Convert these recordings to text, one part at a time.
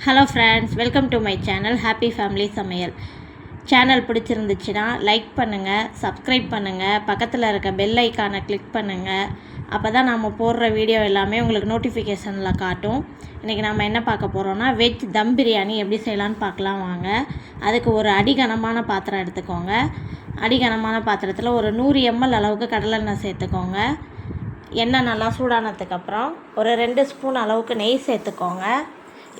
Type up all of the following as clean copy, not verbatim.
Hello friends, welcome to my channel happy family சமையல். Channel பிடிச்சிருந்துச்சுன்னா like பண்ணுங்கள், subscribe பண்ணுங்கள், பக்கத்தில் இருக்க பெல் ஐக்கானை கிளிக் பண்ணுங்கள். அப்போ தான் நம்ம போடுற வீடியோ எல்லாமே உங்களுக்கு நோட்டிஃபிகேஷனில் காட்டும். இன்றைக்கி நம்ம என்ன பார்க்க போகிறோன்னா வெஜ் தம் பிரியாணி எப்படி செய்யலான்னு பார்க்கலாம் வாங்க. அதுக்கு ஒரு அடிகனமான பாத்திரம் எடுத்துக்கோங்க. அடிகனமான பாத்திரத்தில் ஒரு 100 ml அளவுக்கு கடலெண்ணெய் சேர்த்துக்கோங்க. எண்ணெய் நல்லா சூடானதுக்கப்புறம் ஒரு 2 ஸ்பூன் அளவுக்கு நெய் சேர்த்துக்கோங்க.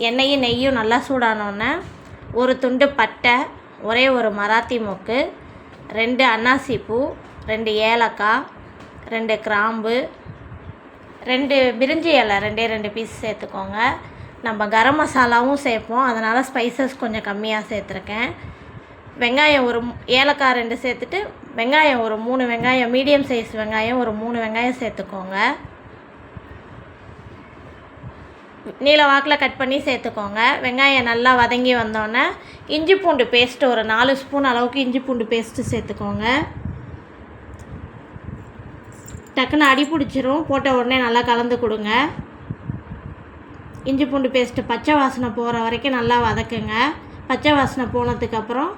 எண்ணெயும் நெய்யும் நல்லா சூடானோன்னே ஒரு துண்டு பட்டை, ஒரே ஒரு மராத்தி மொக்கு, 2 அன்னாசி பூ, 2 ஏலக்காய், 2 கிராம்பு, 2 பிரிஞ்சி இலை 2 பீஸ் சேர்த்துக்கோங்க. நம்ம கரம் மசாலாவும் சேர்ப்போம், அதனால் ஸ்பைசஸ் கொஞ்சம் கம்மியாக சேர்த்துருக்கேன். வெங்காயம் ஒரு ஏலக்காய் 2 சேர்த்துட்டு வெங்காயம் ஒரு 3 வெங்காயம், மீடியம் சைஸ் வெங்காயம் ஒரு 3 வெங்காயம் சேர்த்துக்கோங்க. நீல வாக்கில் கட் பண்ணி சேர்த்துக்கோங்க. வெங்காயம் நல்லா வதங்கி வந்தோடனே இஞ்சி பூண்டு பேஸ்ட்டு ஒரு 4 ஸ்பூன் அளவுக்கு இஞ்சி பூண்டு பேஸ்ட்டு சேர்த்துக்கோங்க. டக்குன்னு அடி பிடிச்சிரும், போட்ட உடனே நல்லா கலந்து கொடுங்க. இஞ்சி பூண்டு பேஸ்ட்டு பச்சை வாசனை போகிற வரைக்கும் நல்லா வதக்குங்க. பச்சை வாசனை போனதுக்கப்புறம்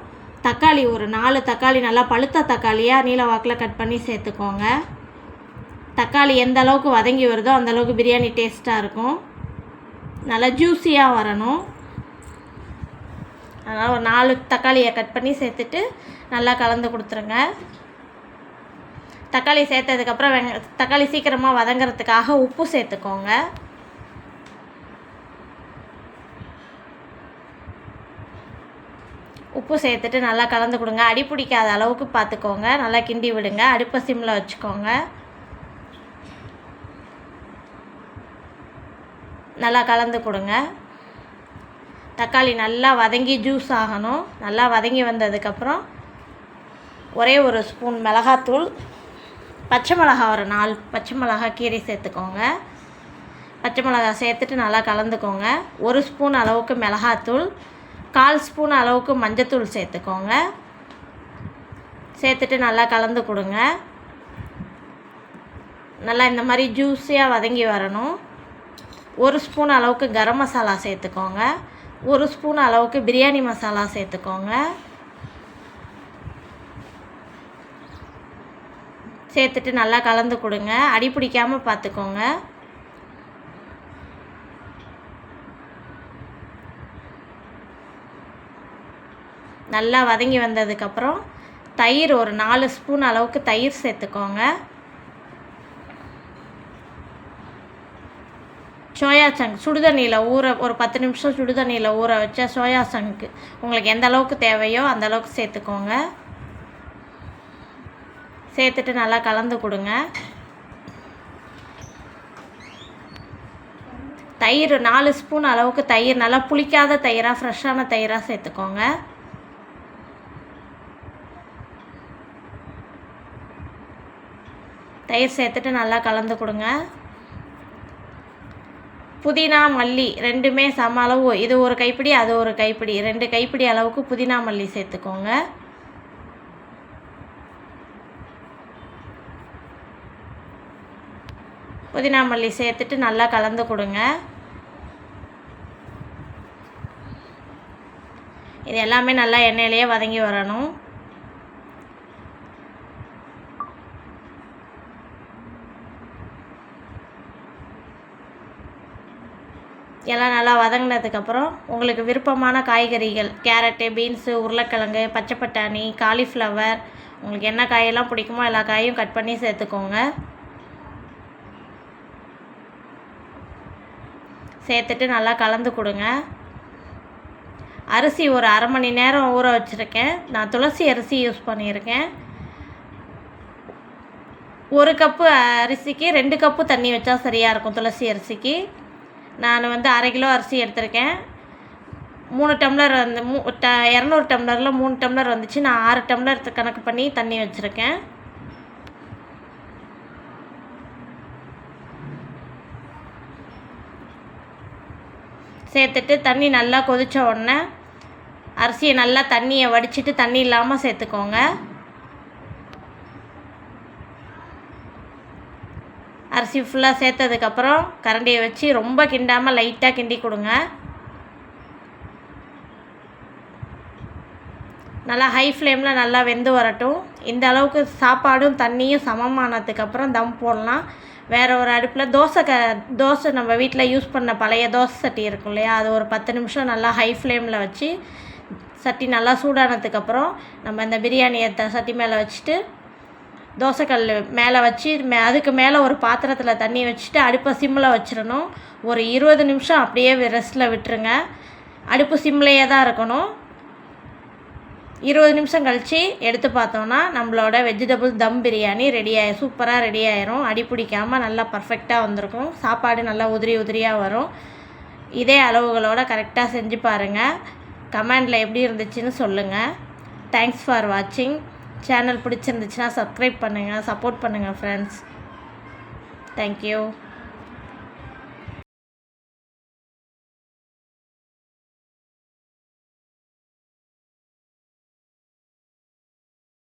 தக்காளி ஒரு 4 தக்காளி நல்லா பழுத்த தக்காளியாக நீல வாக்கில் கட் பண்ணி சேர்த்துக்கோங்க. தக்காளி எந்த அளவுக்கு வதங்கி வருதோ அந்தளவுக்கு பிரியாணி டேஸ்ட்டாக இருக்கும். நல்லா ஜூஸியாக வரணும். அதனால் ஒரு 4 தக்காளியை கட் பண்ணி சேர்த்துட்டு நல்லா கலந்து கொடுத்துருங்க. தக்காளி சேர்த்ததுக்கப்புறம் தக்காளி சீக்கிரமாக வதங்கிறதுக்காக உப்பு சேர்த்துக்கோங்க. உப்பு சேர்த்துட்டு நல்லா கலந்து கொடுங்க. அடி பிடிக்காத அளவுக்கு பார்த்துக்கோங்க. நல்லா கிண்டி விடுங்க. அடுப்பை சிம்மில் வச்சுக்கோங்க. நல்லா கலந்து கொடுங்க. தக்காளி நல்லா வதங்கி ஜூஸ் ஆகணும். நல்லா வதங்கி வந்ததுக்கப்புறம் ஒரே ஒரு ஸ்பூன் மிளகாத்தூள், பச்சை மிளகா ஒரு 4 பச்சை மிளகா கீரை சேர்த்துக்கோங்க. பச்சை மிளகா சேர்த்துட்டு நல்லா கலந்துக்கோங்க. 1 ஸ்பூன் அளவுக்கு மிளகாத்தூள், 1/4 ஸ்பூன் அளவுக்கு மஞ்சத்தூள் சேர்த்துக்கோங்க. சேர்த்துட்டு நல்லா கலந்து கொடுங்க. நல்லா இந்த மாதிரி ஜூஸியாக வதங்கி வரணும். 1 ஸ்பூன் அளவுக்கு கரம் மசாலா சேர்த்துக்கோங்க. 1 ஸ்பூன் அளவுக்கு பிரியாணி மசாலா சேர்த்துக்கோங்க. சேர்த்துட்டு நல்லா கலந்து கொடுங்க. அடி பிடிக்காமல் பார்த்துக்கோங்க. நல்லா வதங்கி வந்ததுக்கப்புறம் தயிர் ஒரு 4 ஸ்பூன் அளவுக்கு தயிர் சேர்த்துக்கோங்க. சோயா சங்க் சுடுதண்ணியில் ஒரு 10 நிமிஷம் சுடுதண்ணியில் ஊற வச்ச சோயா சங்க்கு உங்களுக்கு எந்த அளவுக்கு தேவையோ அந்த அளவுக்கு சேர்த்துக்கோங்க. சேர்த்துட்டு நல்லா கலந்து கொடுங்க. தயிர் 4 ஸ்பூன் அளவுக்கு தயிர், நல்லா புளிக்காத தயிராக ஃப்ரெஷ்ஷான தயிராக சேர்த்துக்கோங்க. தயிர் சேர்த்துட்டு நல்லா கலந்து கொடுங்க. புதினா மல்லி 2மே சம அளவு, இது ஒரு கைப்பிடி அது ஒரு கைப்பிடி, 2 கைப்பிடி அளவுக்கு புதினா மல்லி சேர்த்துக்கோங்க. புதினா மல்லி சேர்த்துட்டு நல்லா கலந்து கொடுங்க. இது எல்லாமே நல்லா எண்ணெயிலேயே வதங்கி வரணும். எல்லாம் நல்லா வதங்கினதுக்கப்புறம் உங்களுக்கு விருப்பமான காய்கறிகள், கேரட்டு, பீன்ஸு, உருளைக்கிழங்கு, பச்சை பட்டாணி, காலிஃப்ளவர், உங்களுக்கு என்ன காயெல்லாம் பிடிக்குமோ எல்லா காயும் கட் பண்ணி சேர்த்துக்கோங்க. சேர்த்துட்டு நல்லா கலந்து கொடுங்க. அரிசி ஒரு 1/2 மணி நேரம் ஊற வச்சுருக்கேன். நான் துளசி அரிசி யூஸ் பண்ணியிருக்கேன். 1 கப்பு அரிசிக்கு 2 கப்பு தண்ணி வச்சா சரியாக இருக்கும். துளசி அரிசிக்கு நான் 1/2 கிலோ அரிசி எடுத்திருக்கேன். 3 டம்ளர் 200 டம்ளரில் 3 டம்ளர் வந்துச்சு. நான் 6 டம்ளர் கணக்கு பண்ணி தண்ணி வச்சுருக்கேன். சேர்த்துட்டு தண்ணி நல்லா கொதித்த உடனே அரிசியை நல்லா தண்ணியை வடிச்சிட்டு தண்ணி இல்லாமல் சேர்த்துக்கோங்க. அரிசி ஃபுல்லாக சேர்த்ததுக்கப்புறம் கரண்டியை வச்சு ரொம்ப கிண்டாமல் லைட்டாக கிண்டி கொடுங்க. நல்லா ஹை ஃப்ளேமில் நல்லா வெந்து வரட்டும். இந்த அளவுக்கு சாப்பாடும் தண்ணியும் சமமானதுக்கப்புறம் தம் போடலாம். வேறு ஒரு அடுப்பில் தோசை நம்ம வீட்டில் யூஸ் பண்ண பழைய தோசை சட்டி இருக்கும் இல்லையா, அது ஒரு 10 நிமிஷம் நல்லா ஹை ஃப்ளேமில் வச்சு சட்டி நல்லா சூடானதுக்கப்புறம் நம்ம இந்த பிரியாணியை சட்டி மேலே வச்சுட்டு தோசைக்கல் மேலே வச்சு அதுக்கு மேலே ஒரு பாத்திரத்தில் தண்ணி வச்சுட்டு அடுப்பை சிம்மில் வச்சிடணும். ஒரு 20 நிமிஷம் அப்படியே ரெஸ்ட்டில் விட்டுருங்க. அடுப்பு சிம்லேயே தான் இருக்கணும். 20 நிமிஷம் கழித்து எடுத்து பார்த்தோன்னா நம்மளோட வெஜிடபிள் தம் பிரியாணி சூப்பராக ரெடி ஆயிரும். அடி பிடிக்காமல் நல்லா பர்ஃபெக்டாக வந்திருக்கும். சாப்பாடு நல்லா உதிரியாக வரும். இதே அளவுகளோடு கரெக்டாக செஞ்சு பாருங்கள். கமெண்டில் எப்படி இருந்துச்சுன்னு சொல்லுங்கள். தேங்க்ஸ் ஃபார் வாட்சிங். சேனல் பிடிச்சிருந்துச்சுன்னா சப்ஸ்கிரைப் பண்ணுங்கள், சப்போர்ட் பண்ணுங்கள் ஃப்ரெண்ட்ஸ். தேங்க்யூ.